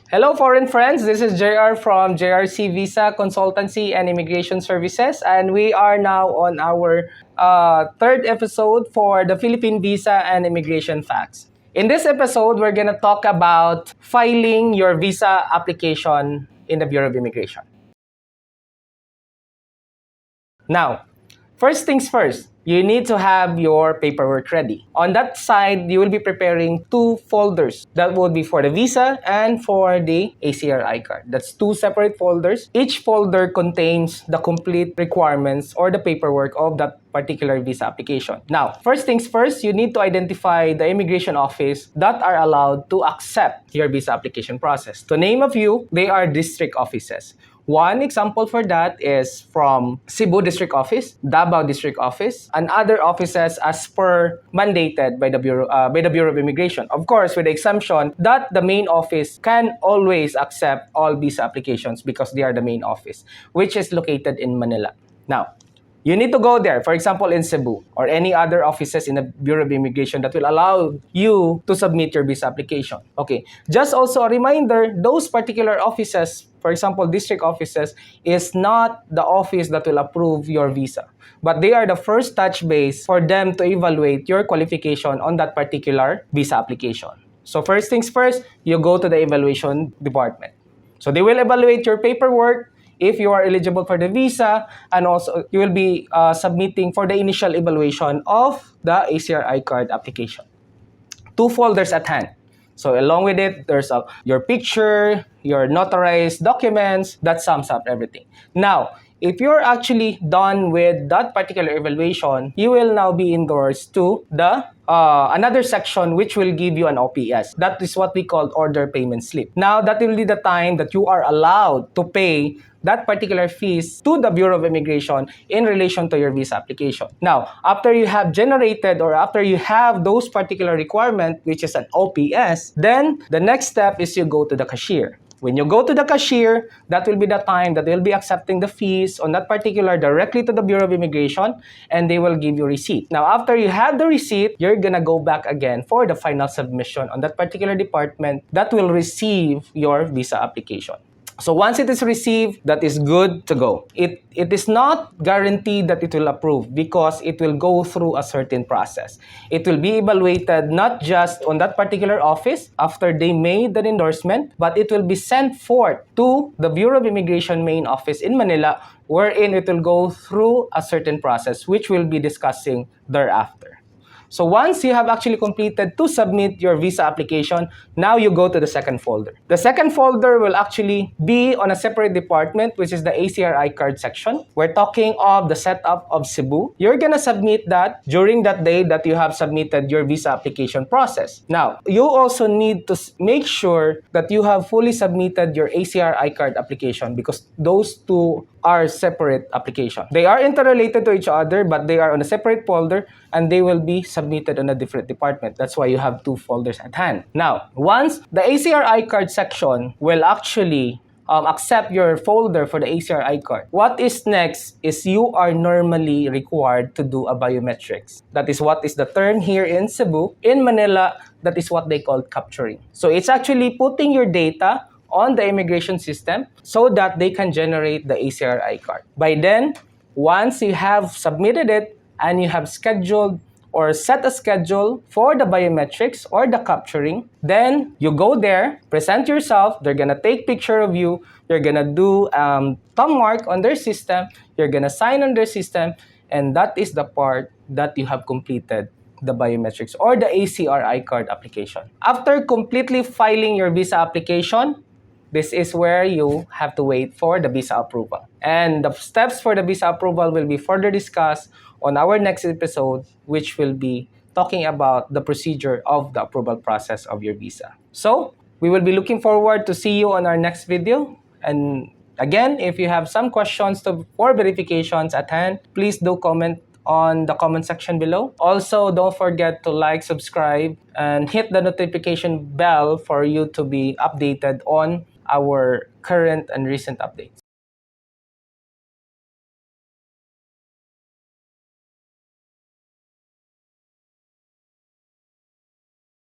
Hello, foreign friends. This is JR from JRC Visa Consultancy and Immigration Services, and we are now on our third episode for the Philippine Visa and Immigration Facts. In this episode, we're going to talk about filing your visa application in the Bureau of Immigration. Now, first things first, you need to have your paperwork ready. On that side, you will be preparing two folders. That would be for the visa and for the ACRI card. That's two separate folders. Each folder contains the complete requirements or the paperwork of that particular visa application. Now, first things first, you need to identify the immigration office that are allowed to accept your visa application process. To name a few, they are district offices. One example for that is from Cebu District Office, Davao District Office, and other offices as per mandated by the Bureau of Immigration. Of course, with the exemption that the main office can always accept all visa applications because they are the main office, which is located in Manila. Now, you need to go there, for example, in Cebu or any other offices in the Bureau of Immigration that will allow you to submit your visa application. Okay, just also a reminder, those particular offices, for example, district offices, is not the office that will approve your visa, but they are the first touch base for them to evaluate your qualification on that particular visa application. So first things first, you go to the evaluation department. So they will evaluate your paperwork, if you are eligible for the visa, and also you will be submitting for the initial evaluation of the ACRI card application. Two folders at hand. So along with it, there's your picture, your notarized documents, that sums up everything. Now, if you're actually done with that particular evaluation, you will now be endorsed to the another section which will give you an OPS. That is what we call order payment slip. Now, that will be the time that you are allowed to pay that particular fees to the Bureau of Immigration in relation to your visa application. Now, after you have generated or after you have those particular requirement, which is an OPS, then the next step is you go to the cashier. When you go to the cashier, that will be the time that they'll be accepting the fees on that particular directly to the Bureau of Immigration, and they will give you receipt. Now, after you have the receipt, you're gonna go back again for the final submission on that particular department that will receive your visa application. So once it is received, that is good to go. It is not guaranteed that it will approve because it will go through a certain process. It will be evaluated not just on that particular office after they made the endorsement, but it will be sent forth to the Bureau of Immigration main office in Manila, wherein it will go through a certain process, which we'll be discussing thereafter. So once you have actually completed to submit your visa application, now you go to the second folder. The second folder will actually be on a separate department, which is the ACRI card section. We're talking of the setup of Cebu. You're gonna submit that during that day that you have submitted your visa application process. Now, you also need to make sure that you have fully submitted your ACRI card application because those two are separate applications. They are interrelated to each other, but they are on a separate folder and they will be submitted on a different department. That's why you have two folders at hand. Now, once the ACRI card section will actually accept your folder for the ACRI card, what is next is you are normally required to do a biometrics. That is what is the term here in Cebu. In Manila, that is what they call capturing. So it's actually putting your data on the immigration system so that they can generate the ACRI card. By then, once you have submitted it and you have scheduled or set a schedule for the biometrics or the capturing, then you go there, present yourself, they're gonna take picture of you, you're gonna do thumb mark on their system, you're gonna sign on their system, and that is the part that you have completed the biometrics or the ACRI card application. After completely filing your visa application, this is where you have to wait for the visa approval. And the steps for the visa approval will be further discussed on our next episode, which will be talking about the procedure of the approval process of your visa. So, we will be looking forward to see you on our next video. And again, if you have some questions for verifications at hand, please do comment on the comment section below. Also, don't forget to like, subscribe, and hit the notification bell for you to be updated on our current and recent updates.